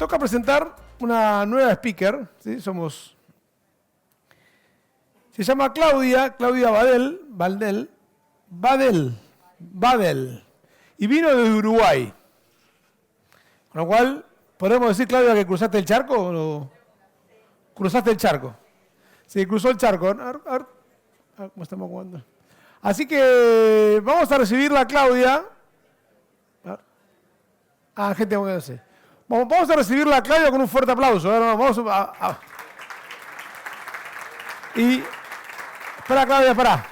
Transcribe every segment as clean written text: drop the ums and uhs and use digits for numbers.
toca presentar una nueva speaker, ¿sí? Se llama Claudia Badel, y vino de Uruguay. Con lo cual, ¿podemos decir, Claudia, que cruzaste el charco o no? Cruzaste el charco. Sí, cruzó el charco. A ver, ¿cómo estamos jugando? Así que vamos a recibirla a Claudia. Gente, no sé. Vamos a recibirla a Claudia con un fuerte aplauso. Vamos a... Y... Espera, Claudia, espera.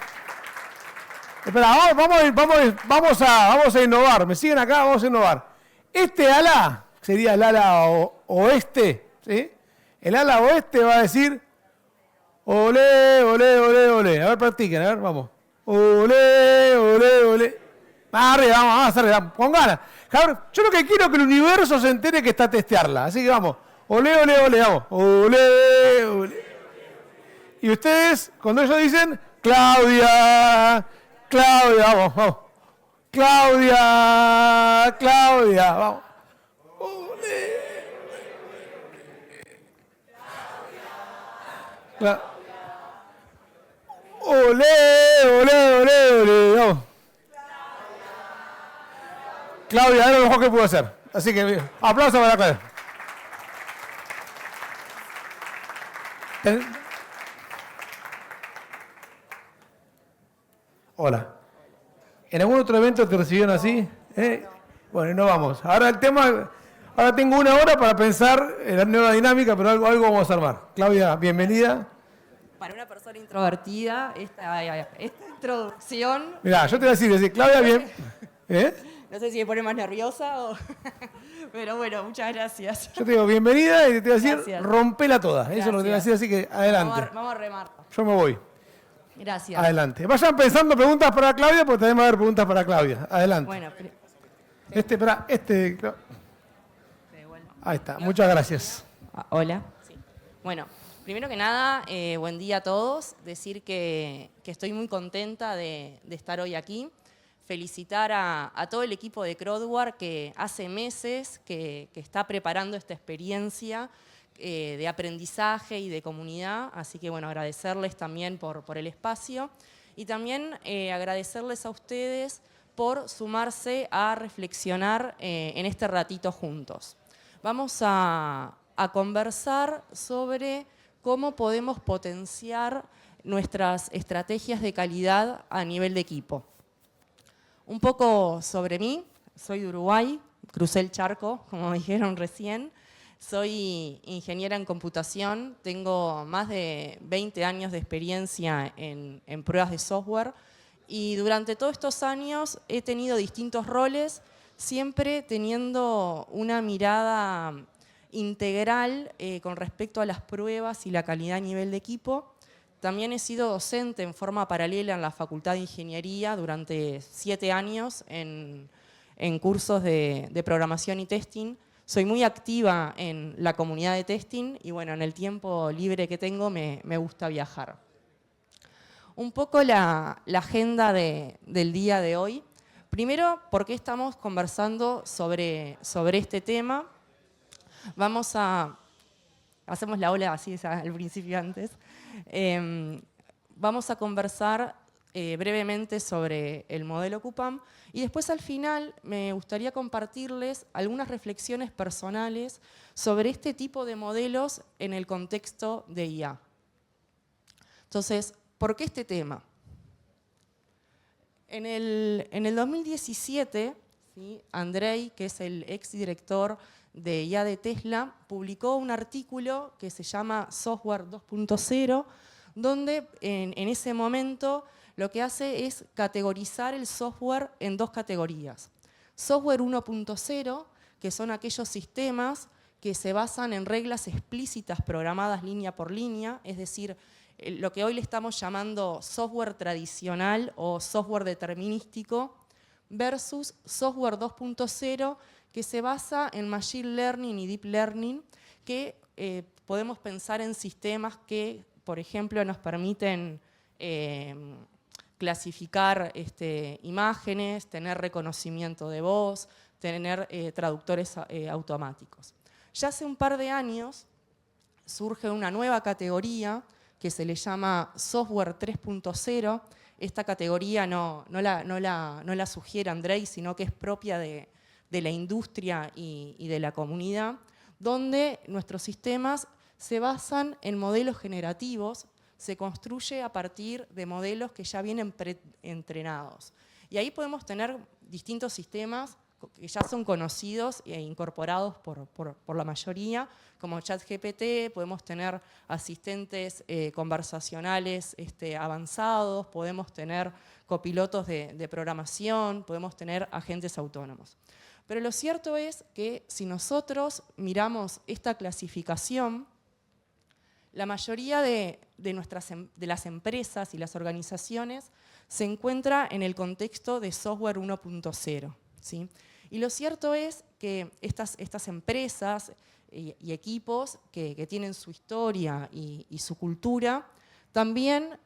Espera, vamos a innovar. ¿Me siguen acá? Vamos a innovar. Este ala, sería el ala oeste, ¿sí? El ala oeste va a decir... Olé, olé, olé, olé. A ver, practiquen, a ver, vamos. Olé, olé, olé. Arriba, vamos arriba, con ganas. Yo lo que quiero es que el universo se entere que está a testearla. Así que vamos. Olé, olé, olé, vamos. Olé, olé. Y ustedes, cuando ellos dicen, Claudia, Claudia, vamos. Claudia, Claudia, vamos. Olé. Olé, olé, olé, olé, vamos. Claudia, es lo mejor que puedo hacer. Así que, aplausos para Claudia. Hola. ¿En algún otro evento te recibieron así? Bueno, no vamos. Ahora tengo una hora para pensar en la nueva dinámica, pero algo vamos a armar. Claudia, bienvenida. Para una persona introvertida, esta introducción... Mirá, yo te voy a decir, Claudia, bien... No sé si me pone más nerviosa o... Pero bueno, muchas gracias. Yo te digo bienvenida y te voy a decir, Gracias. rompela toda. Eso es lo que te voy a decir, así que adelante. Vamos a remar. Yo me voy. Gracias. Adelante. Vayan pensando preguntas para Claudia, porque también va a haber preguntas para Claudia. Adelante. Bueno, Ahí está, muchas gracias. Hola. Sí. Bueno, primero que nada, buen día a todos. Decir que estoy muy contenta de estar hoy aquí. Felicitar a todo el equipo de Crowdware que hace meses que está preparando esta experiencia de aprendizaje y de comunidad. Así que bueno, agradecerles también por el espacio y también agradecerles a ustedes por sumarse a reflexionar en este ratito juntos. Vamos a conversar sobre cómo podemos potenciar nuestras estrategias de calidad a nivel de equipo. Un poco sobre mí, soy de Uruguay, crucé el charco, como dijeron recién. Soy ingeniera en computación, tengo más de 20 años de experiencia en pruebas de software y durante todos estos años he tenido distintos roles, siempre teniendo una mirada integral con respecto a las pruebas y la calidad a nivel de equipo. También he sido docente en forma paralela en la Facultad de Ingeniería durante 7 años en cursos de programación y testing. Soy muy activa en la comunidad de testing y bueno, en el tiempo libre que tengo me gusta viajar. Un poco la agenda del día de hoy. Primero, ¿por qué estamos conversando sobre este tema? Hacemos la ola así al principio antes. Vamos a conversar brevemente sobre el modelo CUPAM y después al final me gustaría compartirles algunas reflexiones personales sobre este tipo de modelos en el contexto de IA. Entonces, ¿por qué este tema? En el 2017, ¿sí? Andrei, que es el exdirector de IA de Tesla, publicó un artículo que se llama Software 2.0, donde en ese momento lo que hace es categorizar el software en 2 categorías. Software 1.0, que son aquellos sistemas que se basan en reglas explícitas programadas línea por línea, es decir, lo que hoy le estamos llamando software tradicional o software determinístico, versus software 2.0, que se basa en Machine Learning y Deep Learning, que podemos pensar en sistemas que, por ejemplo, nos permiten clasificar imágenes, tener reconocimiento de voz, tener traductores automáticos. Ya hace un par de años surge una nueva categoría que se le llama Software 3.0. Esta categoría no la sugiere Andrei, sino que es propia de la industria y de la comunidad, donde nuestros sistemas se basan en modelos generativos, se construye a partir de modelos que ya vienen preentrenados. Y ahí podemos tener distintos sistemas que ya son conocidos e incorporados por la mayoría, como ChatGPT, podemos tener asistentes conversacionales avanzados, podemos tener copilotos de programación, podemos tener agentes autónomos. Pero lo cierto es que si nosotros miramos esta clasificación, la mayoría de las empresas y las organizaciones se encuentra en el contexto de software 1.0. ¿sí? Y lo cierto es que estas empresas y equipos que tienen su historia y su cultura, también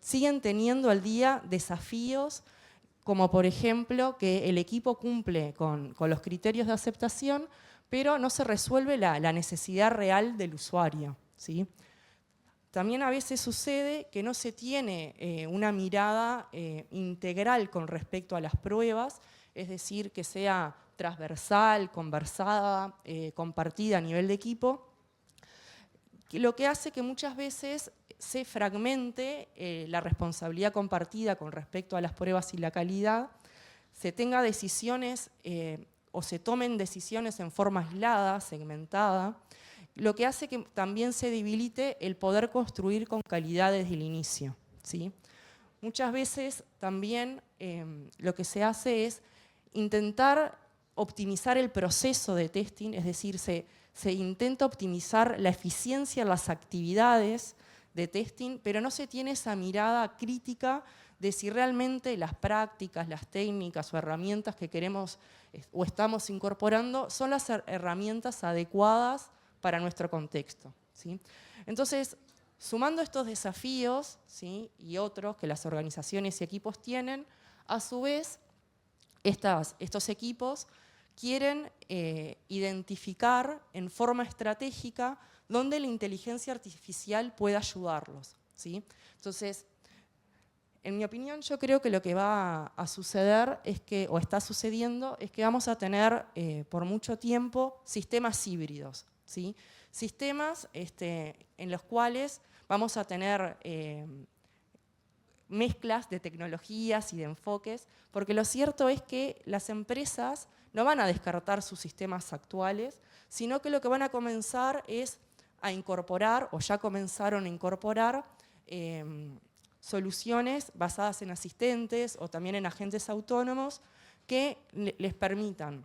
siguen teniendo al día desafíos, como por ejemplo que el equipo cumple con los criterios de aceptación, pero no se resuelve la necesidad real del usuario. ¿sí? También a veces sucede que no se tiene una mirada integral con respecto a las pruebas, es decir, que sea transversal, conversada, compartida a nivel de equipo, lo que hace que muchas veces se fragmente la responsabilidad compartida con respecto a las pruebas y la calidad, se tenga decisiones o se tomen decisiones en forma aislada, segmentada, lo que hace que también se debilite el poder construir con calidad desde el inicio. ¿sí? Muchas veces también lo que se hace es intentar optimizar el proceso de testing, es decir, se intenta optimizar la eficiencia en las actividades de testing, pero no se tiene esa mirada crítica de si realmente las prácticas, las técnicas o herramientas que queremos o estamos incorporando son las herramientas adecuadas para nuestro contexto. ¿sí? Entonces, sumando estos desafíos, ¿sí? y otros que las organizaciones y equipos tienen, a su vez, estos equipos quieren identificar en forma estratégica dónde la inteligencia artificial puede ayudarlos. ¿sí? Entonces, en mi opinión, yo creo que lo que va a suceder es que, o está sucediendo, es que vamos a tener por mucho tiempo sistemas híbridos. ¿sí? Sistemas en los cuales vamos a tener mezclas de tecnologías y de enfoques, porque lo cierto es que las empresas no van a descartar sus sistemas actuales, sino que lo que van a comenzar es a incorporar, o ya comenzaron a incorporar, soluciones basadas en asistentes o también en agentes autónomos que les permitan,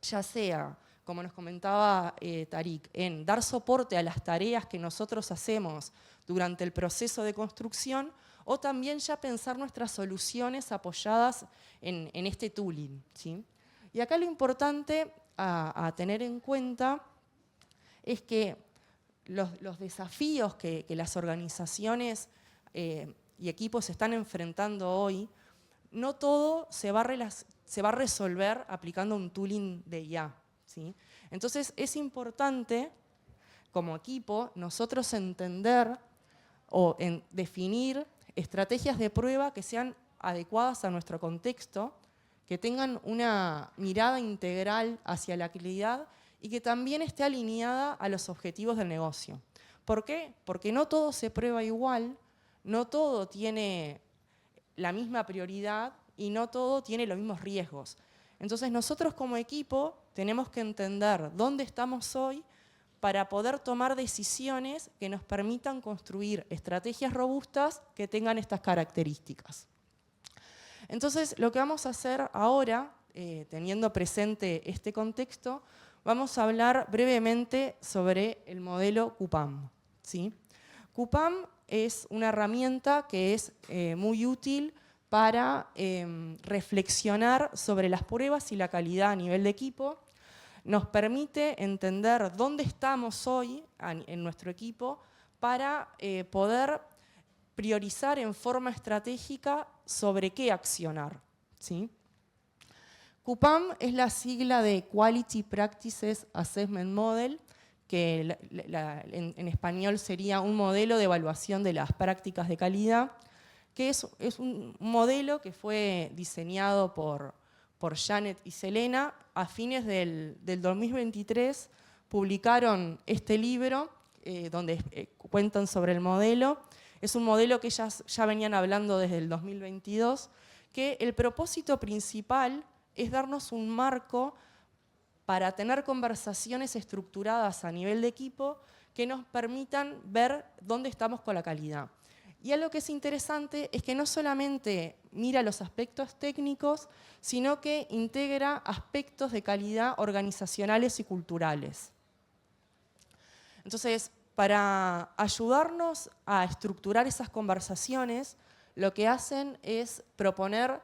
ya sea, como nos comentaba Tarik, en dar soporte a las tareas que nosotros hacemos durante el proceso de construcción, o también ya pensar nuestras soluciones apoyadas en este tooling. ¿sí? Y acá lo importante a tener en cuenta es que los desafíos que las organizaciones y equipos están enfrentando hoy, no todo se va a resolver aplicando un tooling de IA. ¿sí? Entonces es importante, como equipo, nosotros entender o definir estrategias de prueba que sean adecuadas a nuestro contexto, que tengan una mirada integral hacia la calidad y que también esté alineada a los objetivos del negocio. ¿Por qué? Porque no todo se prueba igual, no todo tiene la misma prioridad y no todo tiene los mismos riesgos. Entonces nosotros como equipo tenemos que entender dónde estamos hoy para poder tomar decisiones que nos permitan construir estrategias robustas que tengan estas características. Entonces, lo que vamos a hacer ahora, teniendo presente este contexto, vamos a hablar brevemente sobre el modelo CUPAM. ¿sí? CUPAM es una herramienta que es muy útil para reflexionar sobre las pruebas y la calidad a nivel de equipo. Nos permite entender dónde estamos hoy en nuestro equipo para poder priorizar en forma estratégica sobre qué accionar. ¿sí? QPAM es la sigla de Quality Practices Assessment Model, que en español sería un modelo de evaluación de las prácticas de calidad, que es un modelo que fue diseñado por Janet y Selena. A fines del 2023 publicaron este libro donde cuentan sobre el modelo. Es un modelo que ellas ya venían hablando desde el 2022, que el propósito principal es darnos un marco para tener conversaciones estructuradas a nivel de equipo que nos permitan ver dónde estamos con la calidad. Y algo que es interesante es que no solamente mira los aspectos técnicos, sino que integra aspectos de calidad organizacionales y culturales. Entonces, para ayudarnos a estructurar esas conversaciones, lo que hacen es proponer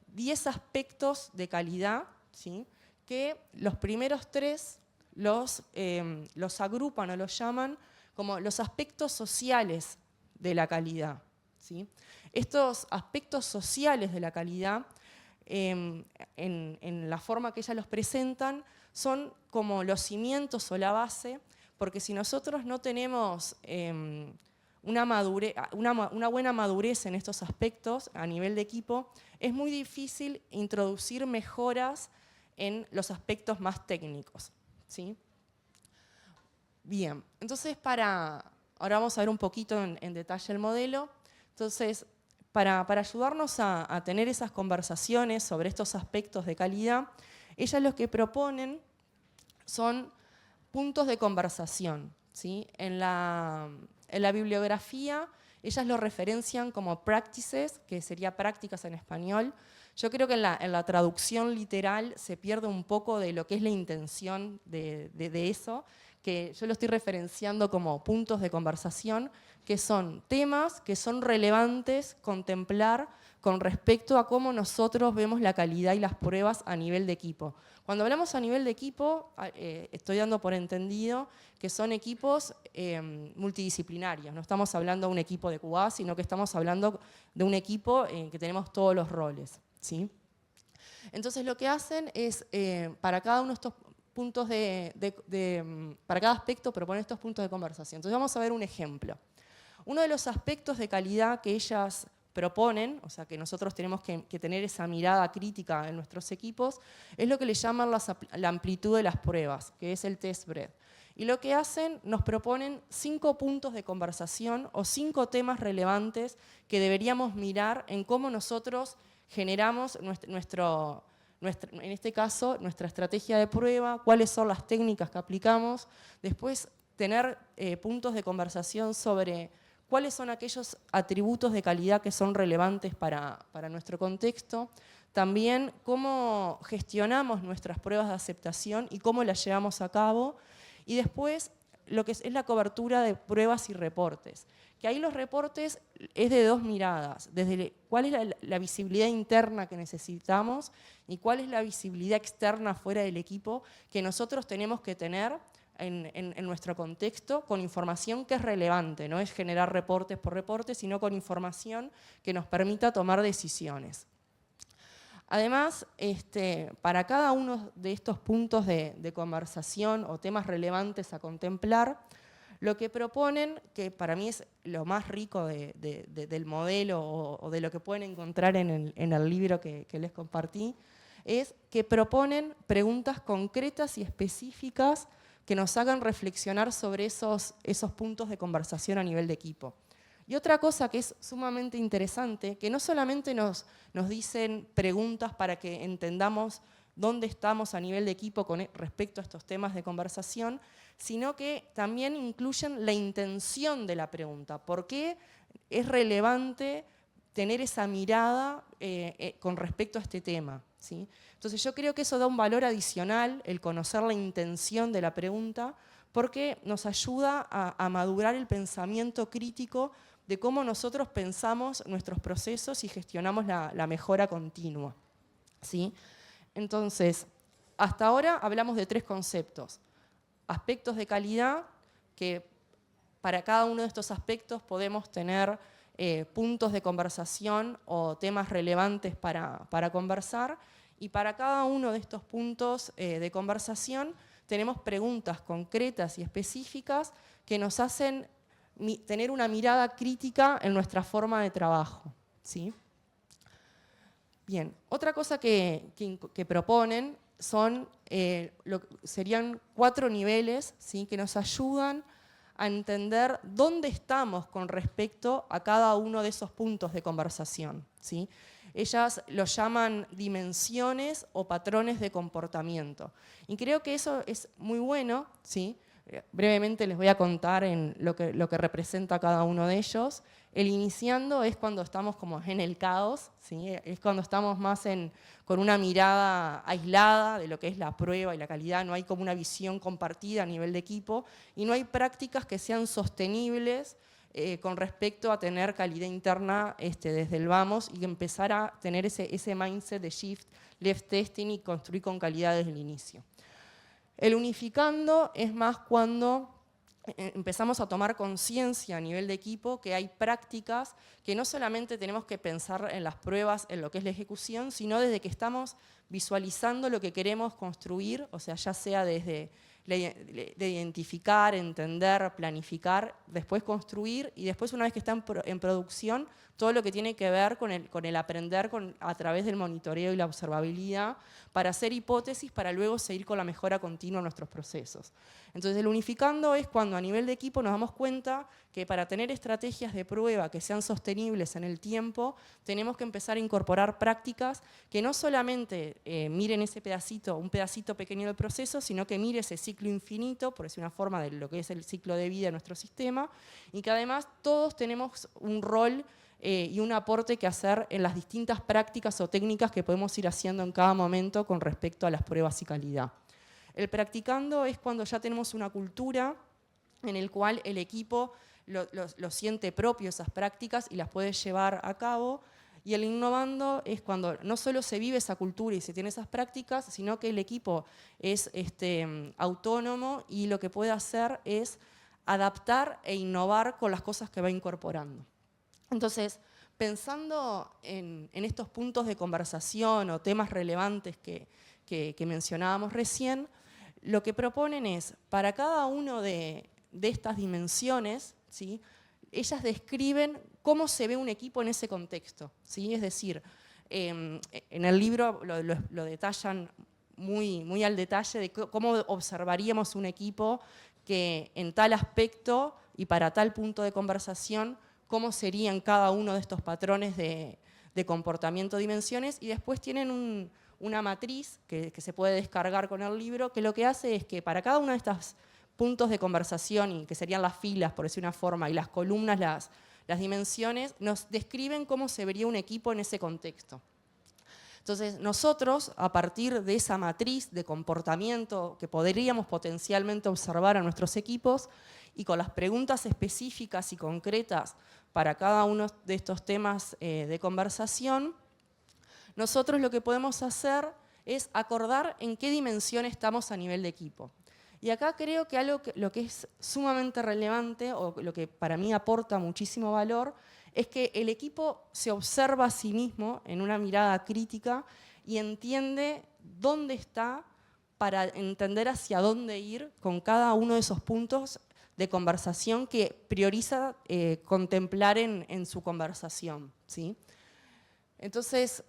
10 aspectos de calidad, ¿sí?, que los primeros 3 los agrupan o los llaman como los aspectos sociales de la calidad, ¿sí? Estos aspectos sociales de la calidad, en la forma que ellas los presentan, son como los cimientos o la base, porque si nosotros no tenemos una buena madurez en estos aspectos a nivel de equipo, es muy difícil introducir mejoras en los aspectos más técnicos, ¿sí? Bien, entonces ahora vamos a ver un poquito en detalle el modelo. Entonces, para ayudarnos a tener esas conversaciones sobre estos aspectos de calidad, ellas lo que proponen son puntos de conversación, ¿sí? En la bibliografía, ellas lo referencian como practices, que sería prácticas en español. Yo creo que en la traducción literal se pierde un poco de lo que es la intención de eso, que yo lo estoy referenciando como puntos de conversación, que son temas que son relevantes contemplar con respecto a cómo nosotros vemos la calidad y las pruebas a nivel de equipo. Cuando hablamos a nivel de equipo, estoy dando por entendido que son equipos multidisciplinarios. No estamos hablando de un equipo de QA, sino que estamos hablando de un equipo en que tenemos todos los roles, ¿sí? Entonces lo que hacen es, para cada uno de estos puntos para cada aspecto proponen estos puntos de conversación. Entonces vamos a ver un ejemplo. Uno de los aspectos de calidad que ellas proponen, o sea que nosotros tenemos que tener esa mirada crítica en nuestros equipos, es lo que le llaman la amplitud de las pruebas, que es el test breadth. Y lo que hacen, nos proponen 5 puntos de conversación o 5 temas relevantes que deberíamos mirar en cómo nosotros generamos en este caso, nuestra estrategia de prueba, cuáles son las técnicas que aplicamos, después tener puntos de conversación sobre cuáles son aquellos atributos de calidad que son relevantes para nuestro contexto, también cómo gestionamos nuestras pruebas de aceptación y cómo las llevamos a cabo, y después lo que es la cobertura de pruebas y reportes. Que ahí los reportes es de 2 miradas, desde cuál es la visibilidad interna que necesitamos y cuál es la visibilidad externa fuera del equipo que nosotros tenemos que tener en nuestro contexto con información que es relevante, no es generar reportes por reportes, sino con información que nos permita tomar decisiones. Además, para cada uno de estos puntos de conversación o temas relevantes a contemplar, lo que proponen, que para mí es lo más rico del modelo o de lo que pueden encontrar en el libro que les compartí, es que proponen preguntas concretas y específicas que nos hagan reflexionar sobre esos puntos de conversación a nivel de equipo. Y otra cosa que es sumamente interesante, que no solamente nos dicen preguntas para que entendamos dónde estamos a nivel de equipo con respecto a estos temas de conversación, sino que también incluyen la intención de la pregunta. ¿Por qué es relevante tener esa mirada con respecto a este tema? ¿Sí? Entonces yo creo que eso da un valor adicional, el conocer la intención de la pregunta, porque nos ayuda a madurar el pensamiento crítico de cómo nosotros pensamos nuestros procesos y gestionamos la mejora continua, ¿sí? Entonces, hasta ahora hablamos de 3 conceptos. Aspectos de calidad, que para cada uno de estos aspectos podemos tener puntos de conversación o temas relevantes para conversar. Y para cada uno de estos puntos de conversación tenemos preguntas concretas y específicas que nos hacen tener una mirada crítica en nuestra forma de trabajo, ¿sí? Bien, otra cosa que proponen serían 4 niveles, ¿sí?, que nos ayudan a entender dónde estamos con respecto a cada uno de esos puntos de conversación, ¿sí? Ellas los llaman dimensiones o patrones de comportamiento. Y creo que eso es muy bueno, ¿sí? Brevemente les voy a contar lo que representa cada uno de ellos. El iniciando es cuando estamos como en el caos, ¿sí? Es cuando estamos más con una mirada aislada de lo que es la prueba y la calidad, no hay como una visión compartida a nivel de equipo y no hay prácticas que sean sostenibles con respecto a tener calidad interna desde el vamos y empezar a tener ese mindset de shift, left testing y construir con calidad desde el inicio. El unificando es más cuando empezamos a tomar conciencia a nivel de equipo que hay prácticas que no solamente tenemos que pensar en las pruebas, en lo que es la ejecución, sino desde que estamos visualizando lo que queremos construir, o sea, ya sea desde de identificar, entender, planificar, después construir y después una vez que está en producción, todo lo que tiene que ver con el aprender a través del monitoreo y la observabilidad para hacer hipótesis para luego seguir con la mejora continua en nuestros procesos. Entonces el unificando es cuando a nivel de equipo nos damos cuenta que para tener estrategias de prueba que sean sostenibles en el tiempo, tenemos que empezar a incorporar prácticas que no solamente miren ese pedacito, un pedacito pequeño del proceso, sino que mire ese ciclo infinito, por decir una forma de lo que es el ciclo de vida de nuestro sistema, y que además todos tenemos un rol y un aporte que hacer en las distintas prácticas o técnicas que podemos ir haciendo en cada momento con respecto a las pruebas y calidad. El practicando es cuando ya tenemos una cultura en el cual el equipo lo siente propio esas prácticas y las puede llevar a cabo. Y el innovando es cuando no solo se vive esa cultura y se tiene esas prácticas, sino que el equipo es autónomo y lo que puede hacer es adaptar e innovar con las cosas que va incorporando. Entonces, pensando en estos puntos de conversación o temas relevantes que mencionábamos recién, lo que proponen es, para cada uno de estas dimensiones, ¿sí?, ellas describen cómo se ve un equipo en ese contexto, ¿sí? Es decir, en el libro lo detallan muy al detalle de cómo observaríamos un equipo que en tal aspecto y para tal punto de conversación, cómo serían cada uno de estos patrones de comportamiento, dimensiones, y después tienen una matriz que se puede descargar con el libro, que lo que hace es que para cada una de estas puntos de conversación, y que serían las filas, por decir una forma, y las columnas, las dimensiones, nos describen cómo se vería un equipo en ese contexto. Entonces, nosotros, a partir de esa matriz de comportamiento que podríamos potencialmente observar a nuestros equipos, y con las preguntas específicas y concretas para cada uno de estos temas de conversación, nosotros lo que podemos hacer es acordar en qué dimensión estamos a nivel de equipo. Y acá creo que lo que es sumamente relevante, o lo que para mí aporta muchísimo valor, es que el equipo se observa a sí mismo en una mirada crítica y entiende dónde está para entender hacia dónde ir con cada uno de esos puntos de conversación que prioriza contemplar en su conversación, ¿sí? Entonces,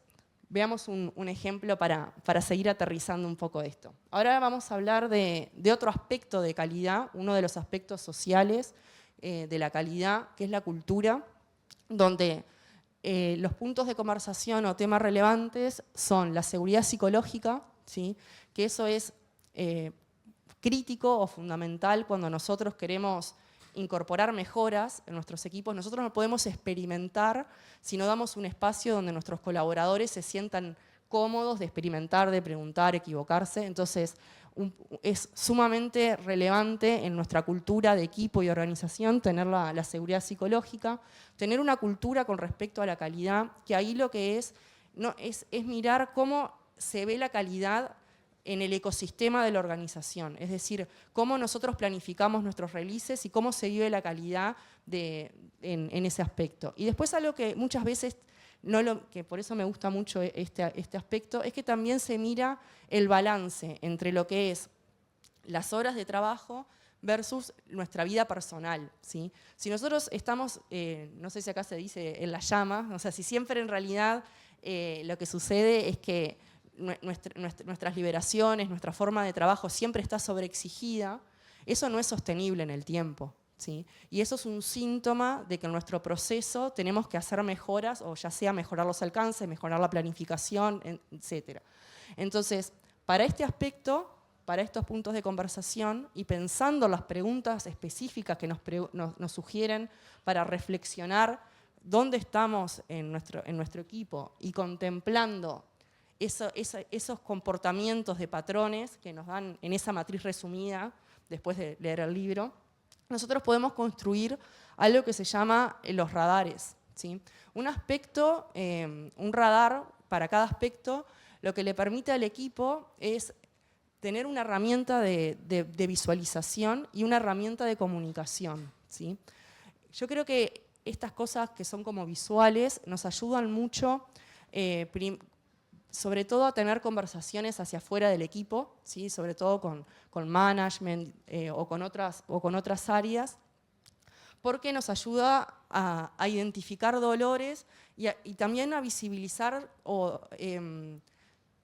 veamos un ejemplo para seguir aterrizando un poco esto. Ahora vamos a hablar de otro aspecto de calidad, uno de los aspectos sociales de la calidad, que es la cultura, donde los puntos de conversación o temas relevantes son la seguridad psicológica, ¿sí?, que eso es crítico o fundamental cuando nosotros queremos incorporar mejoras en nuestros equipos. Nosotros no podemos experimentar si no damos un espacio donde nuestros colaboradores se sientan cómodos de experimentar, de preguntar, equivocarse. Entonces, es sumamente relevante en nuestra cultura de equipo y organización tener la seguridad psicológica, tener una cultura con respecto a la calidad, que ahí lo que es mirar cómo se ve la calidad en el ecosistema de la organización, es decir, cómo nosotros planificamos nuestros releases y cómo se vive la calidad en ese aspecto. Y después algo que muchas veces que por eso me gusta mucho este aspecto, es que también se mira el balance entre lo que es las horas de trabajo versus nuestra vida personal, ¿sí? Si nosotros estamos, no sé si acá se dice en la llama, o sea, si siempre en realidad lo que sucede es que nuestras liberaciones, nuestra forma de trabajo siempre está sobreexigida, eso no es sostenible en el tiempo, ¿sí? Y eso es un síntoma de que en nuestro proceso tenemos que hacer mejoras, o ya sea mejorar los alcances, mejorar la planificación, etc. Entonces, para este aspecto, para estos puntos de conversación y pensando las preguntas específicas que nos sugieren para reflexionar dónde estamos en nuestro equipo y contemplando esos comportamientos de patrones que nos dan en esa matriz resumida después de leer el libro, nosotros podemos construir algo que se llama los radares, ¿sí? Un aspecto, un radar para cada aspecto, lo que le permite al equipo es tener una herramienta de visualización y una herramienta de comunicación, ¿sí? Yo creo que estas cosas que son como visuales nos ayudan mucho, sobre todo a tener conversaciones hacia afuera del equipo, ¿sí? Sobre todo con management o con otras áreas, porque nos ayuda a identificar dolores y también a visibilizar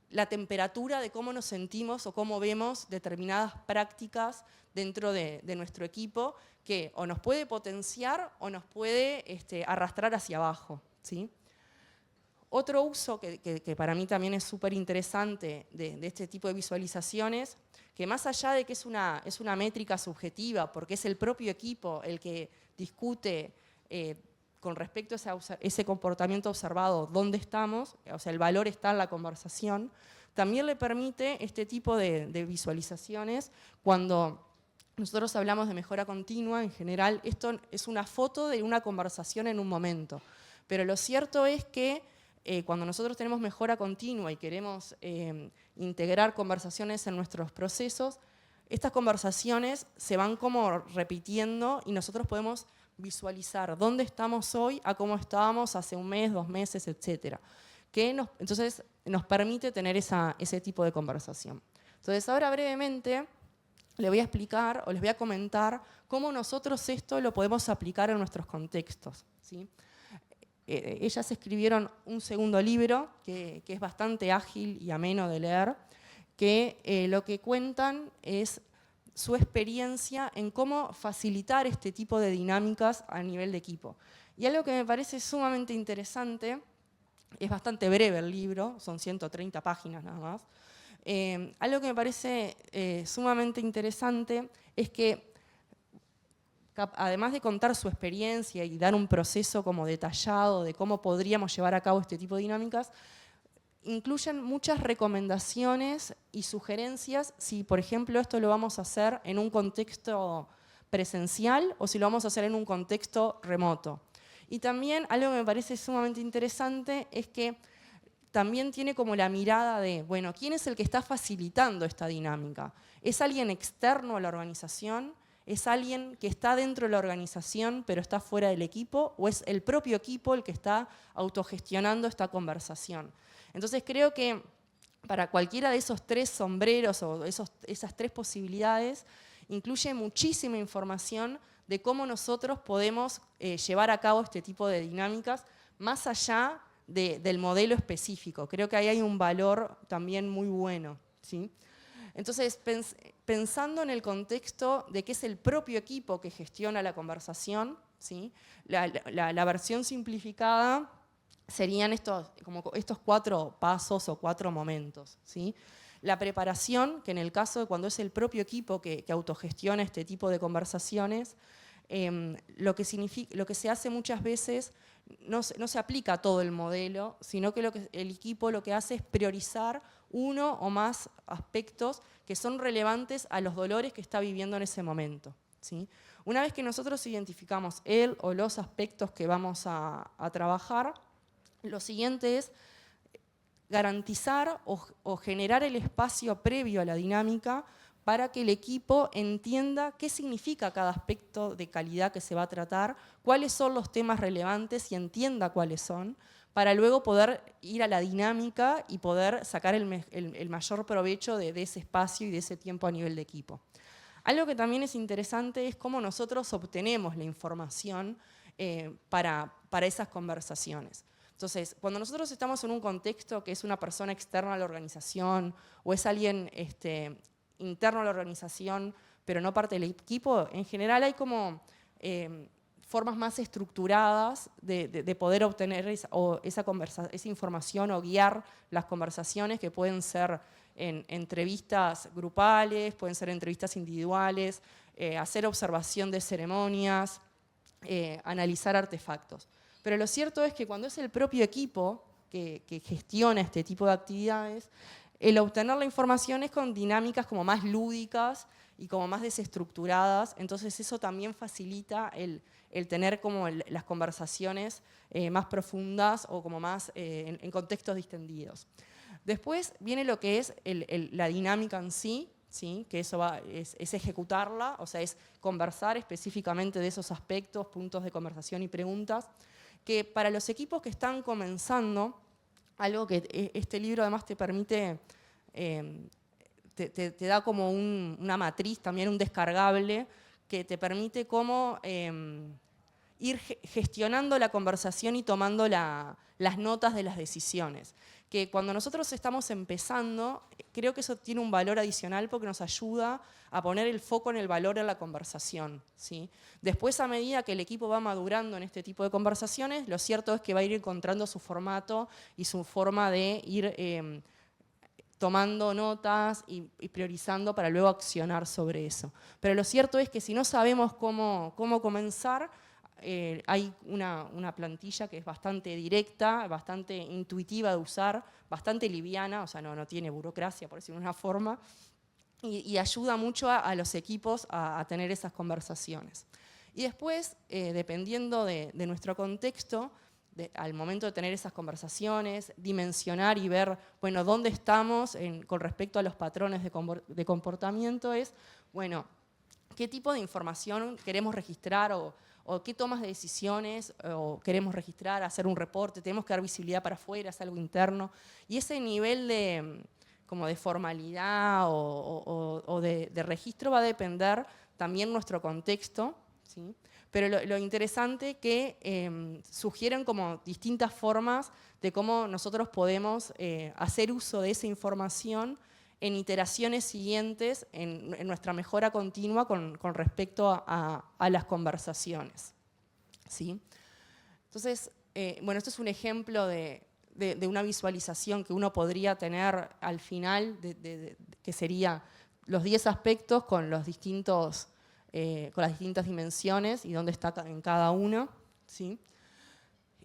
la temperatura de cómo nos sentimos o cómo vemos determinadas prácticas dentro de nuestro equipo que o nos puede potenciar o nos puede arrastrar hacia abajo, ¿sí? Otro uso que para mí también es súper interesante de este tipo de visualizaciones, que más allá de que es una métrica subjetiva, porque es el propio equipo el que discute con respecto a ese comportamiento observado, dónde estamos, o sea, el valor está en la conversación, también le permite este tipo de visualizaciones cuando nosotros hablamos de mejora continua. En general, esto es una foto de una conversación en un momento, pero lo cierto es que cuando nosotros tenemos mejora continua y queremos integrar conversaciones en nuestros procesos, estas conversaciones se van como repitiendo y nosotros podemos visualizar dónde estamos hoy a cómo estábamos hace un mes, 2 meses, etc. Entonces nos permite tener ese tipo de conversación. Entonces ahora brevemente les voy a explicar o les voy a comentar cómo nosotros esto lo podemos aplicar en nuestros contextos, ¿sí? Ellas escribieron un segundo libro que es bastante ágil y ameno de leer, que lo que cuentan es su experiencia en cómo facilitar este tipo de dinámicas a nivel de equipo. Y algo que me parece sumamente interesante, es bastante breve el libro, son 130 páginas nada más, algo que me parece sumamente interesante es que además de contar su experiencia y dar un proceso como detallado de cómo podríamos llevar a cabo este tipo de dinámicas, incluyen muchas recomendaciones y sugerencias si, por ejemplo, esto lo vamos a hacer en un contexto presencial o si lo vamos a hacer en un contexto remoto. Y también algo que me parece sumamente interesante es que también tiene como la mirada de, bueno, ¿quién es el que está facilitando esta dinámica? ¿Es alguien externo a la organización? ¿Es alguien que está dentro de la organización pero está fuera del equipo? ¿O es el propio equipo el que está autogestionando esta conversación? Entonces creo que para cualquiera de esos 3 sombreros o esas 3 posibilidades incluye muchísima información de cómo nosotros podemos llevar a cabo este tipo de dinámicas más allá del modelo específico. Creo que ahí hay un valor también muy bueno, ¿sí? Entonces, pensando en el contexto de que es el propio equipo que gestiona la conversación, ¿sí? La versión simplificada serían estos 4 pasos o 4 momentos, ¿sí? La preparación, que en el caso de cuando es el propio equipo que autogestiona este tipo de conversaciones, lo que se hace muchas veces no se aplica a todo el modelo, sino que el equipo lo que hace es priorizar uno o más aspectos que son relevantes a los dolores que está viviendo en ese momento, ¿sí? Una vez que nosotros identificamos el o los aspectos que vamos a trabajar, lo siguiente es garantizar o generar el espacio previo a la dinámica para que el equipo entienda qué significa cada aspecto de calidad que se va a tratar, cuáles son los temas relevantes y entienda cuáles son, para luego poder ir a la dinámica y poder sacar el mayor provecho de ese espacio y de ese tiempo a nivel de equipo. Algo que también es interesante es cómo nosotros obtenemos la información para esas conversaciones. Entonces, cuando nosotros estamos en un contexto que es una persona externa a la organización o es alguien interno a la organización, pero no parte del equipo, en general hay como formas más estructuradas de poder obtener esa información o guiar las conversaciones, que pueden ser en entrevistas grupales, pueden ser entrevistas individuales, hacer observación de ceremonias, analizar artefactos. Pero lo cierto es que cuando es el propio equipo que gestiona este tipo de actividades, el obtener la información es con dinámicas como más lúdicas y como más desestructuradas, entonces eso también facilita el tener como las conversaciones más profundas o como más en contextos distendidos. Después viene lo que es la dinámica en sí, ¿sí? Que eso es ejecutarla, o sea, es conversar específicamente de esos aspectos, puntos de conversación y preguntas, que para los equipos que están comenzando, algo que este libro además te permite, te da como una matriz, también un descargable, que te permite cómo ir gestionando la conversación y tomando las notas de las decisiones. Que cuando nosotros estamos empezando, creo que eso tiene un valor adicional porque nos ayuda a poner el foco en el valor en la conversación, ¿sí? Después, a medida que el equipo va madurando en este tipo de conversaciones, lo cierto es que va a ir encontrando su formato y su forma de ir tomando notas y priorizando para luego accionar sobre eso. Pero lo cierto es que si no sabemos cómo comenzar, hay una plantilla que es bastante directa, bastante intuitiva de usar, bastante liviana, o sea, no tiene burocracia, por decirlo de una forma, y ayuda mucho a los equipos a tener esas conversaciones. Y después, dependiendo de nuestro contexto, al momento de tener esas conversaciones, dimensionar y ver, bueno, dónde estamos con respecto a los patrones de comportamiento es, bueno, qué tipo de información queremos registrar o qué tomas de decisiones o queremos registrar, hacer un reporte, tenemos que dar visibilidad para afuera, es algo interno. Y ese nivel como de formalidad o de registro va a depender también nuestro contexto, ¿sí? Pero lo interesante que sugieren como distintas formas de cómo nosotros podemos hacer uso de esa información en iteraciones siguientes, en nuestra mejora continua con respecto a las conversaciones, ¿sí? Entonces, bueno, esto es un ejemplo de una visualización que uno podría tener al final, que sería los 10 aspectos con las distintas dimensiones y dónde está en cada uno, ¿sí?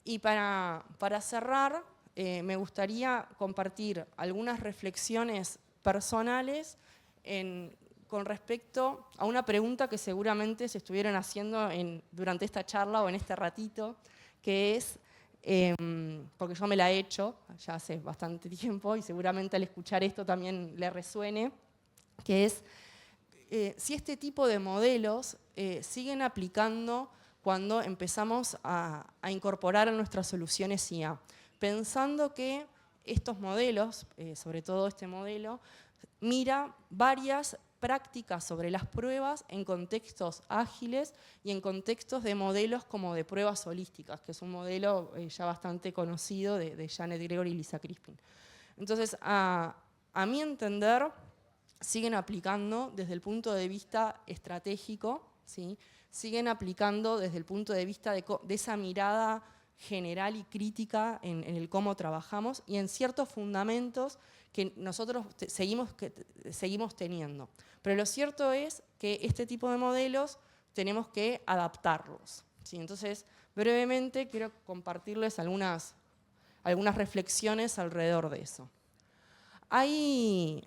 Y para cerrar, me gustaría compartir algunas reflexiones personales con respecto a una pregunta que seguramente se estuvieron haciendo durante esta charla o en este ratito, que es, porque yo me la he hecho ya hace bastante tiempo y seguramente al escuchar esto también le resuene, que es si este tipo de modelos siguen aplicando cuando empezamos a incorporar a nuestras soluciones IA, pensando que estos modelos, sobre todo este modelo, mira varias prácticas sobre las pruebas en contextos ágiles y en contextos de modelos como de pruebas holísticas, que es un modelo ya bastante conocido de Janet Gregory y Lisa Crispin. Entonces, a mi entender, siguen aplicando desde el punto de vista estratégico, ¿sí? Siguen aplicando desde el punto de vista de esa mirada general y crítica en el cómo trabajamos y en ciertos fundamentos que nosotros seguimos teniendo. Pero lo cierto es que este tipo de modelos tenemos que adaptarlos, ¿sí? Entonces, brevemente quiero compartirles algunas reflexiones alrededor de eso. Hay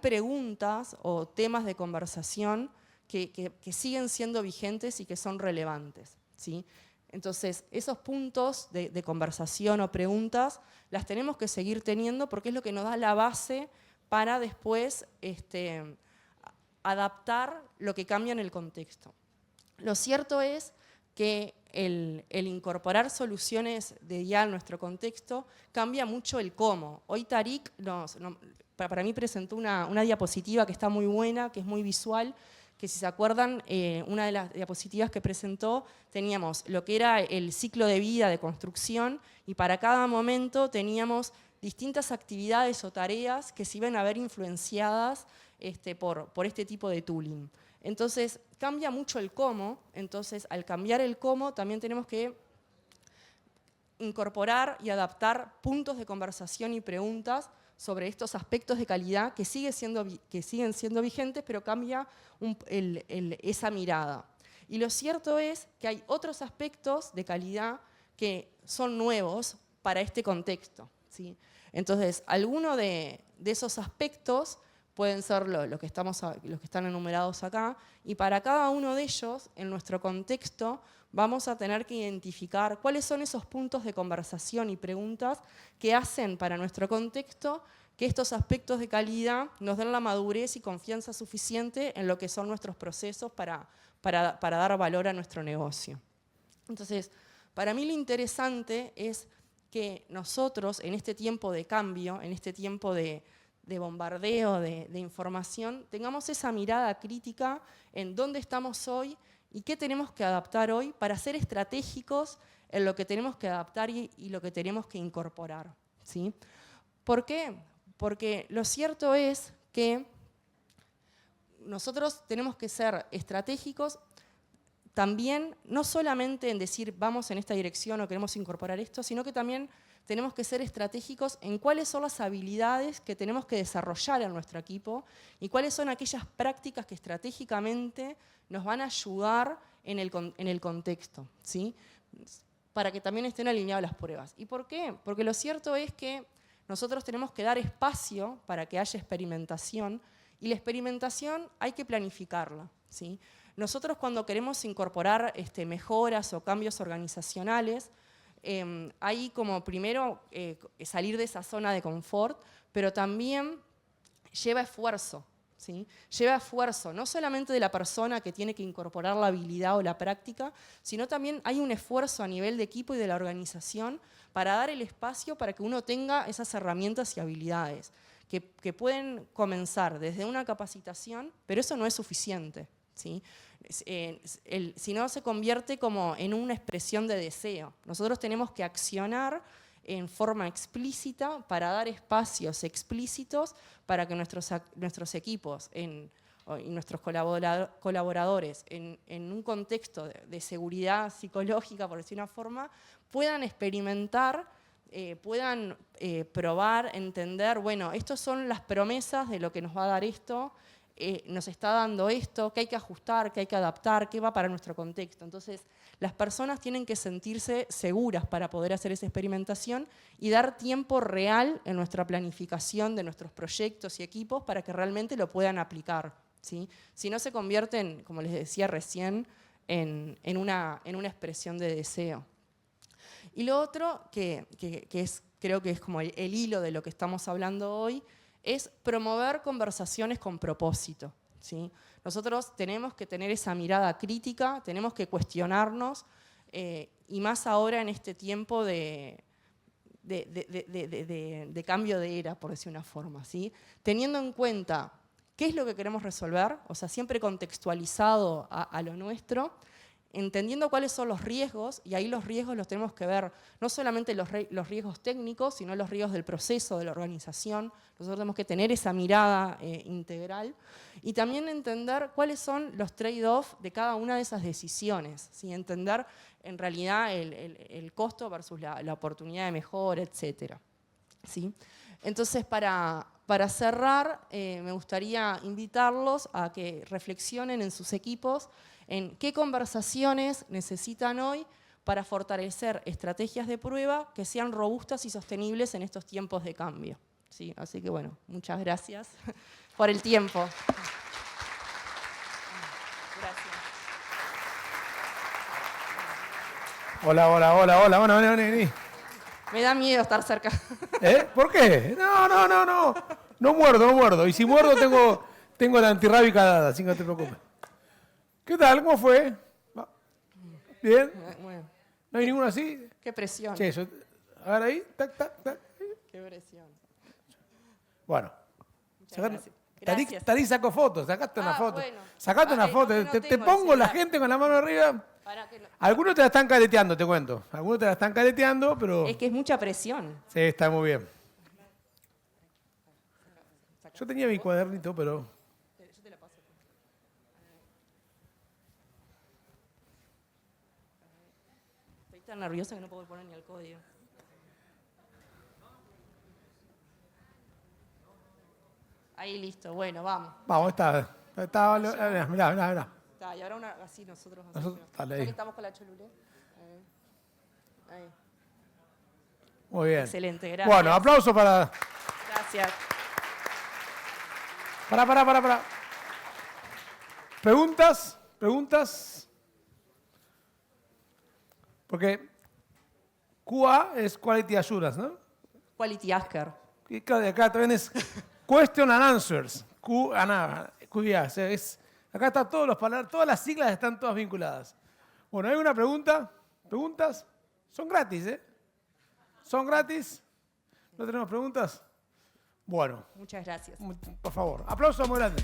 preguntas o temas de conversación que siguen siendo vigentes y que son relevantes, ¿sí? Entonces, esos puntos de conversación o preguntas las tenemos que seguir teniendo porque es lo que nos da la base para después adaptar lo que cambia en el contexto. Lo cierto es que el incorporar soluciones de IA en nuestro contexto cambia mucho el cómo. Hoy Tarik para mí presentó una diapositiva que está muy buena, que es muy visual, que si se acuerdan, una de las diapositivas que presentó teníamos lo que era el ciclo de vida de construcción y para cada momento teníamos distintas actividades o tareas que se iban a ver influenciadas por este tipo de tooling. Entonces, cambia mucho el cómo, entonces al cambiar el cómo también tenemos que incorporar y adaptar puntos de conversación y preguntas sobre estos aspectos de calidad que siguen siendo vigentes, pero cambia esa mirada. Y lo cierto es que hay otros aspectos de calidad que son nuevos para este contexto, ¿sí? Entonces, algunos de esos aspectos pueden ser los que están enumerados acá, y para cada uno de ellos, en nuestro contexto, vamos a tener que identificar cuáles son esos puntos de conversación y preguntas que hacen para nuestro contexto que estos aspectos de calidad nos den la madurez y confianza suficiente en lo que son nuestros procesos para dar valor a nuestro negocio. Entonces, para mí lo interesante es que nosotros, en este tiempo de cambio, en este tiempo de bombardeo de información, tengamos esa mirada crítica en dónde estamos hoy y qué tenemos que adaptar hoy para ser estratégicos en lo que tenemos que adaptar y lo que tenemos que incorporar, ¿sí? ¿Por qué? Porque lo cierto es que nosotros tenemos que ser estratégicos también, no solamente en decir vamos en esta dirección o queremos incorporar esto, sino que también tenemos que ser estratégicos en cuáles son las habilidades que tenemos que desarrollar en nuestro equipo y cuáles son aquellas prácticas que estratégicamente nos van a ayudar en el contexto, ¿sí? Para que también estén alineadas las pruebas. ¿Y por qué? Porque lo cierto es que nosotros tenemos que dar espacio para que haya experimentación y la experimentación hay que planificarla, ¿sí? Nosotros cuando queremos incorporar mejoras o cambios organizacionales, hay como primero salir de esa zona de confort, pero también lleva esfuerzo, ¿sí? Lleva esfuerzo, no solamente de la persona que tiene que incorporar la habilidad o la práctica, sino también hay un esfuerzo a nivel de equipo y de la organización para dar el espacio para que uno tenga esas herramientas y habilidades, que pueden comenzar desde una capacitación, pero eso no es suficiente, ¿sí? Si no se convierte como en una expresión de deseo. Nosotros tenemos que accionar en forma explícita para dar espacios explícitos para que nuestros equipos y nuestros colaboradores en un contexto de seguridad psicológica, por decir una forma, puedan experimentar, puedan probar, entender, bueno, estas son las promesas de lo que nos va a dar esto, nos está dando esto, qué hay que ajustar, qué hay que adaptar, qué va para nuestro contexto. Entonces, las personas tienen que sentirse seguras para poder hacer esa experimentación y dar tiempo real en nuestra planificación de nuestros proyectos y equipos para que realmente lo puedan aplicar, ¿sí? Si no se convierten, como les decía recién, en una expresión de deseo. Y lo otro, creo que es como el hilo de lo que estamos hablando hoy, es promover conversaciones con propósito, ¿sí? Nosotros tenemos que tener esa mirada crítica, tenemos que cuestionarnos, y más ahora en este tiempo de cambio de era, por decir una forma, ¿sí? Teniendo en cuenta qué es lo que queremos resolver, o sea, siempre contextualizado a lo nuestro, entendiendo cuáles son los riesgos, y ahí los riesgos los tenemos que ver, no solamente los riesgos técnicos, sino los riesgos del proceso, de la organización. Nosotros tenemos que tener esa mirada integral, y también entender cuáles son los trade-off de cada una de esas decisiones, ¿sí? Entender en realidad el costo versus la oportunidad de mejora, etc., ¿sí? Entonces, para cerrar, me gustaría invitarlos a que reflexionen en sus equipos en qué conversaciones necesitan hoy para fortalecer estrategias de prueba que sean robustas y sostenibles en estos tiempos de cambio, ¿sí? Así que bueno, muchas gracias por el tiempo. Gracias. Hola, vení. Me da miedo estar cerca. ¿Por qué? No muerdo. Y si muerdo tengo la antirrábica dada, así que no te preocupes. ¿Qué tal? ¿Cómo fue? Bien. Bueno, ¿No hay ninguno así? qué presión. Che, eso. A ver ahí. Tac, tac, tac. Qué presión. Bueno. Muchas gracias. Gracias. Tarí sacó fotos. Sacaste una foto. Bueno. Sacaste una No, foto. que no Te tengo el pongo la celular. gente con la mano arriba. Para que no- Algunos te la están careteando, te cuento. Algunos te la están careteando, pero... Es que es mucha presión. Sí, está muy bien. Yo tenía mi cuadernito, pero... Yo te la paso. Estoy tan nerviosa que no puedo poner ni el código. Ahí listo, bueno, vamos. Vamos, está... Mirá, mirá, mirá. Está, y ahora una así nosotros. Dale Ya ahí. que estamos con la cholulé. Ahí. Muy bien. Excelente, gracias. Bueno, aplauso para... Gracias. Para. ¿Preguntas? ¿Preguntas? Porque QA es Quality Assurance, ¿no? Quality Asker. Y claro, de acá también es Question and Answers. QA. O sea, acá están todos los palabras, todas las siglas están todas vinculadas. Bueno, ¿hay una pregunta? ¿Preguntas? Son gratis, ¿eh? ¿Son gratis? ¿No tenemos preguntas? Bueno, Muchas gracias. por favor, aplauso muy grande.